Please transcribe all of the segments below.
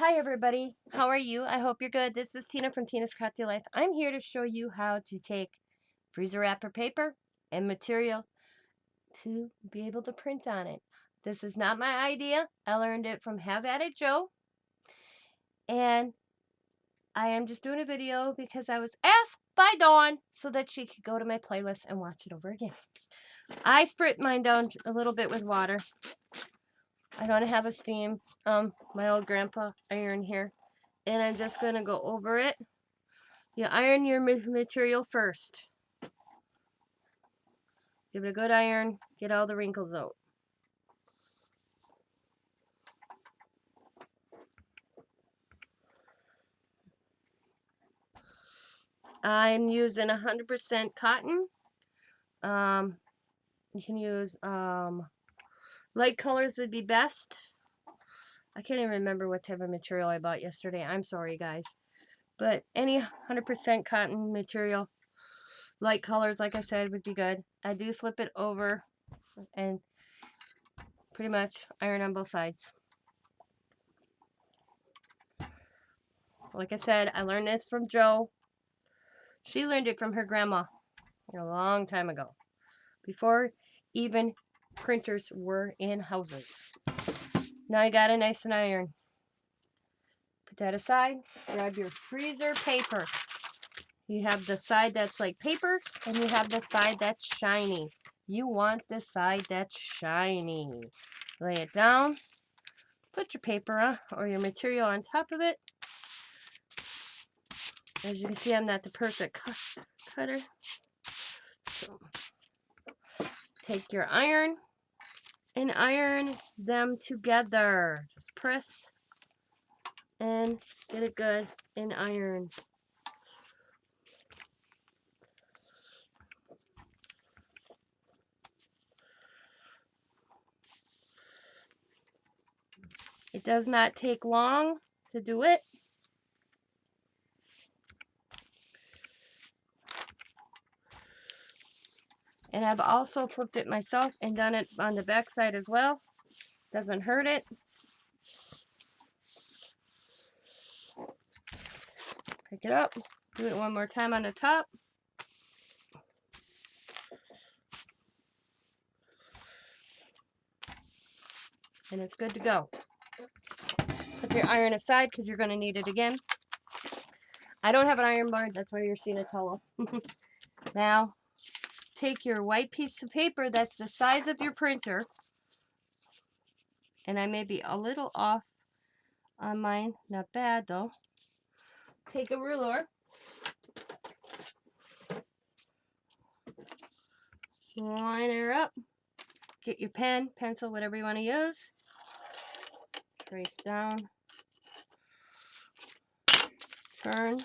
Hi everybody, how are you? I hope you're good. This is Tina from Tina's Crafty Life. I'm here to show you how to take freezer wrapper paper and material to be able to print on it. This is not my idea. I learned it from Have At It Joe. And I am just doing a video because I was asked by Dawn so that she could go to my playlist and watch it over again. I sprit mine down a little bit with water. I don't have a steam, my old grandpa iron here. And I'm just going to go over it. You iron your material first. Give it a good iron, get all the wrinkles out. I'm using 100% cotton. You can use light colors would be best. I can't even remember what type of material I bought yesterday. I'm sorry, guys. But any 100% cotton material, light colors, like I said, would be good. I do flip it over and pretty much iron on both sides. Like I said, I learned this from Jo. She learned it from her grandma a long time ago, before even printers were in houses. Now you got it nice and iron. Put that aside. Grab your freezer paper. You have the side that's like paper, and you have the side that's shiny. You want the side that's shiny. Lay it down. Put your paper on, or your material on top of it. As you can see, I'm not the perfect cutter. So, take your iron and iron them together. Just press and get it good and iron. It does not take long to do it. And I've also flipped it myself and done it on the back side as well. Doesn't hurt it. Pick it up. Do it one more time on the top. And it's good to go. Put your iron aside because you're going to need it again. I don't have an iron board. That's why you're seeing a towel. Now, take your white piece of paper that's the size of your printer. And I may be a little off on mine. Not bad, though. Take a ruler. Line her up. Get your pen, pencil, whatever you want to use. Trace down. Turn.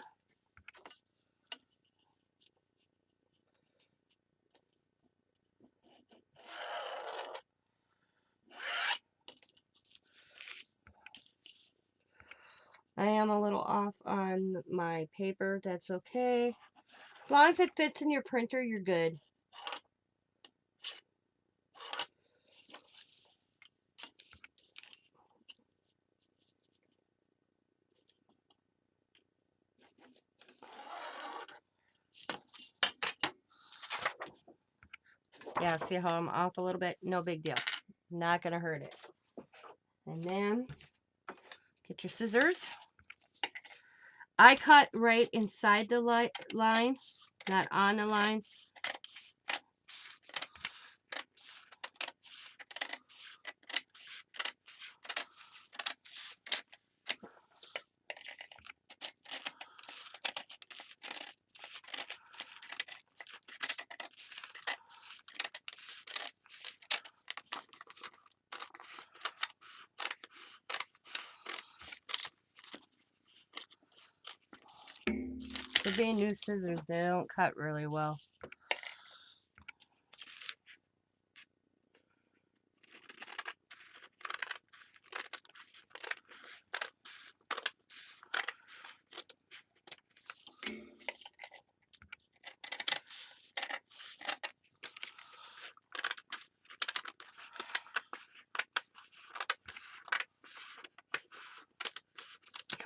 I am a little off on my paper. That's okay. As long as it fits in your printer, you're good. Yeah, see how I'm off a little bit? No big deal. Not going to hurt it. And then get your scissors. I cut right inside the line, not on the line. For being new scissors, they don't cut really well.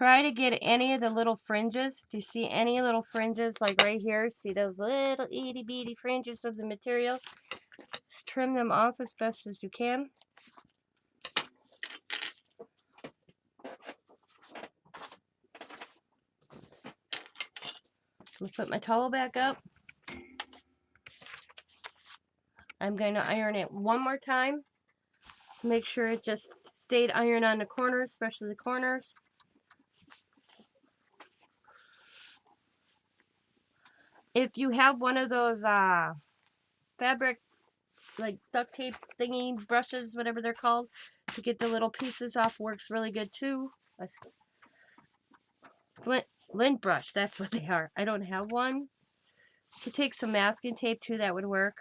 Try to get any of the little fringes. If you see any little fringes, like right here, see those little itty bitty fringes of the material? Just trim them off as best as you can. I'm going to put my towel back up. I'm going to iron it one more time. Make sure it just stayed ironed on the corners, especially the corners. If you have one of those fabric, like duct tape thingy brushes, whatever they're called, to get the little pieces off, works really good too. Lint brush, that's what they are. I don't have one. You could take some masking tape too, that would work.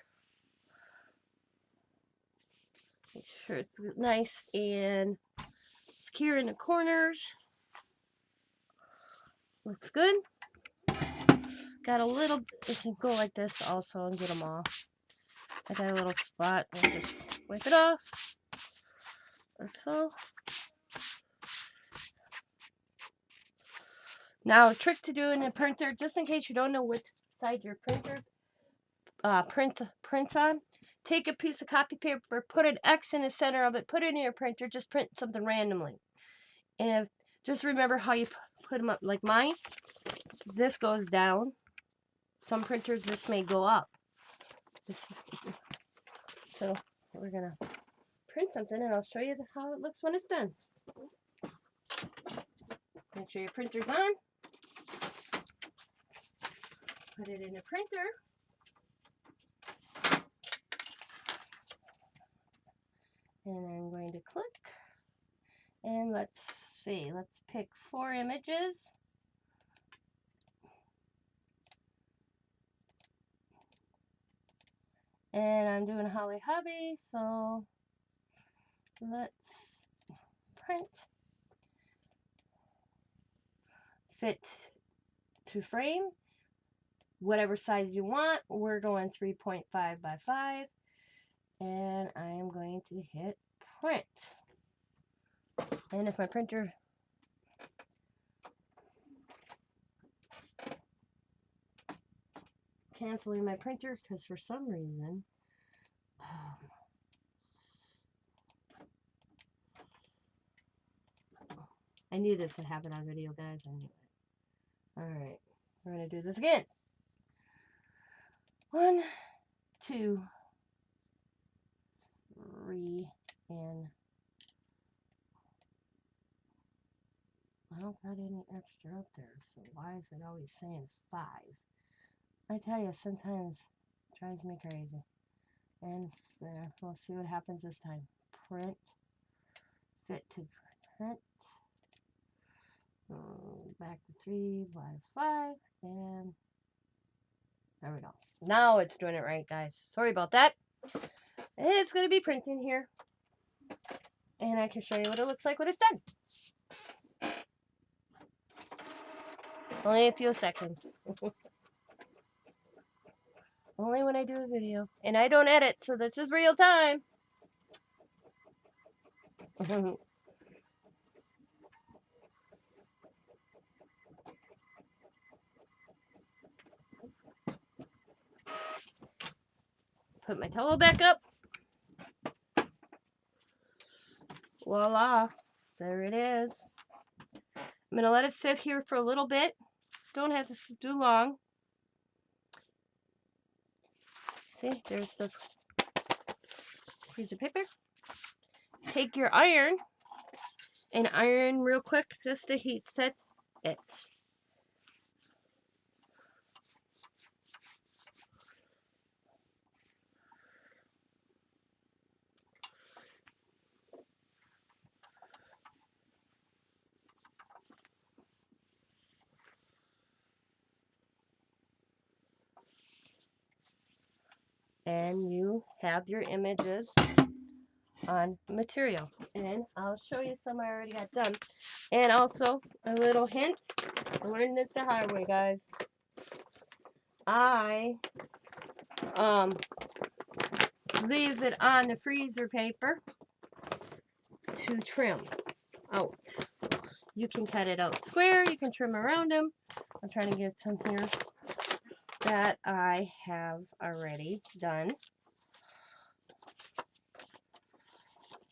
Make sure it's nice and secure in the corners. Looks good. Got a little, it can go like this also and get them off. I got a little spot and just wipe it off. That's all. Now, a trick to do in a printer, just in case you don't know which side your printer prints on, take a piece of copy paper, put an X in the center of it, put it in your printer, just print something randomly. And just remember how you put them up. Like mine, this goes down. Some printers, this may go up. So we're going to print something and I'll show you how it looks when it's done. Make sure your printer's on. Put it in the printer. And I'm going to click. And let's see, let's pick 4 images. And I'm doing Holly Hobby, so let's print. Fit to frame, whatever size you want. We're going 3.5 by 5, and I am going to hit print. And if my printer canceling my printer because for some reason I knew this would happen on video, guys. I knew it. Alright, we're going to do this again. 1, 2, 3, and I don't got any extra up there, so why is it always saying 5? I tell you, sometimes it drives me crazy. And there, we'll see what happens this time. Print, fit to print. Back to 3 by 5, and there we go. Now it's doing it right, guys. Sorry about that. It's going to be printing here, and I can show you what it looks like when it's done. Only a few seconds. Only when I do a video, and I don't edit, so this is real time. Put my towel back up. Voila, there it is. I'm going to let it sit here for a little bit. Don't have to do long. See, there's the piece of paper. Take your iron and iron real quick just to heat set it. And you have your images on material. And I'll show you some I already got done. And also, a little hint, I learned this the hard way, guys. I leave it on the freezer paper to trim out. You can cut it out square. You can trim around them. I'm trying to get some here that I have already done.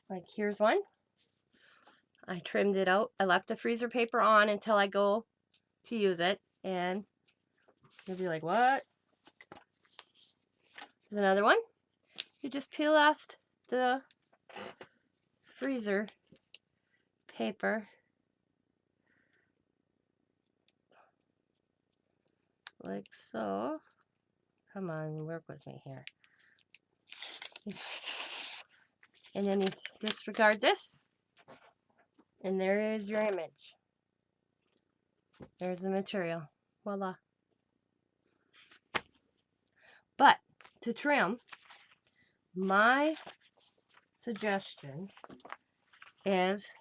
Like here's one. I trimmed it out. I left the freezer paper on until I go to use it. And you'll be like, what? There's another one. You just peel off the freezer paper. Like so. Come on, work with me here. And then you disregard this. And there is your image. There's the material. Voila. But to trim, my suggestion is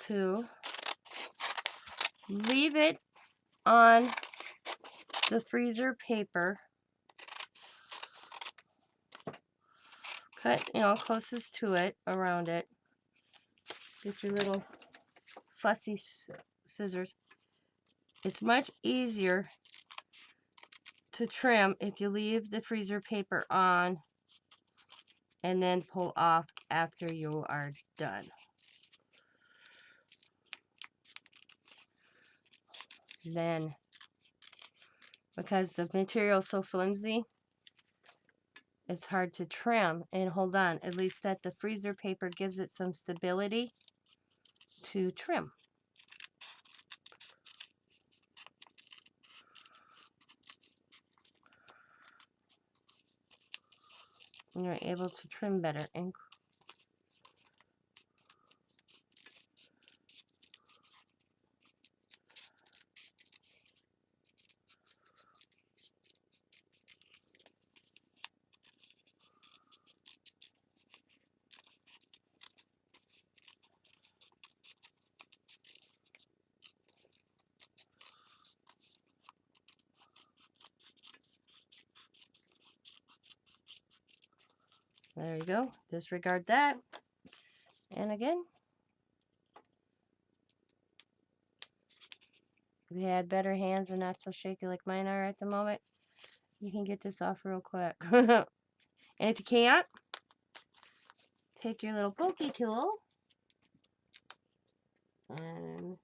to leave it on the freezer paper. Cut, closest to it, around it. Get your little fussy scissors. It's much easier to trim if you leave the freezer paper on and then pull off after you are done. Then, because the material is so flimsy, it's hard to trim. And hold on, at least that the freezer paper gives it some stability to trim. And you're able to trim better. And there you go. Disregard that. And again, if you had better hands and not so shaky like mine are at the moment, you can get this off real quick. And if you can't, take your little pokey tool. And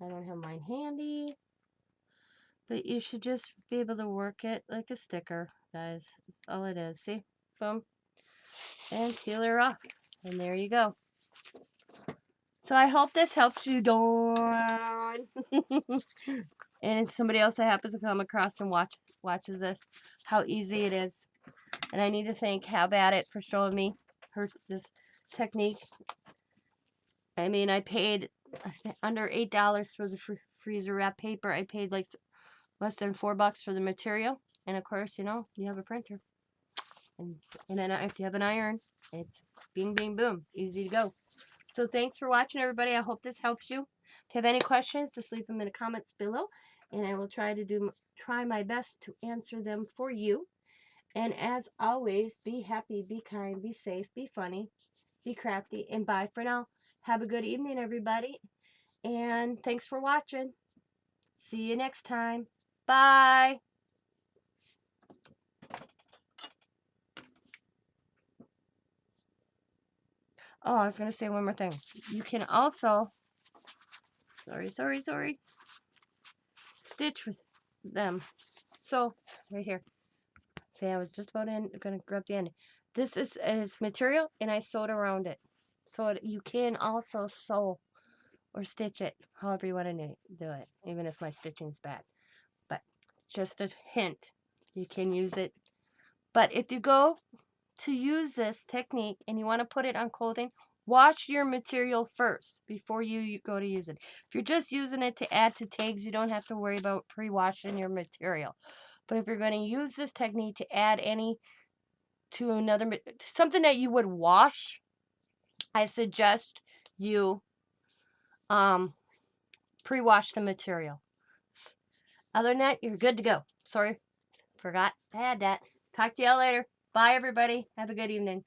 I don't have mine handy, but you should just be able to work it like a sticker, guys. That's all it is. See? Boom. And peel her off. And there you go. So I hope this helps you, Dawn. And somebody else that happens to come across and watches this, how easy it is. And I need to thank Have At It for showing me this technique. I mean, I paid under $8 for the freezer wrap paper. I paid like less than $4 for the material. And of course, you have a printer. And then if you have an iron, it's bing, bing, boom. Easy to go. So thanks for watching, everybody. I hope this helps you. If you have any questions, just leave them in the comments below. And I will try my best to answer them for you. And as always, be happy, be kind, be safe, be funny, be crafty, and bye for now. Have a good evening, everybody. And thanks for watching. See you next time. Bye. Oh, I was going to say one more thing. You can also, stitch with them. So, right here. See, I was just going to grab the end. This is material, and I sewed around it. So you can also sew or stitch it however you want to do it, even if my stitching's bad. But just a hint, you can use it. But if you go to use this technique and you want to put it on clothing, wash your material first before you go to use it. If you're just using it to add to tags, you don't have to worry about pre-washing your material. But if you're going to use this technique to add to another, something that you would wash, I suggest you pre-wash the material. Other than that, you're good to go. Sorry, forgot I had that. Talk to y'all later. Bye, everybody. Have a good evening.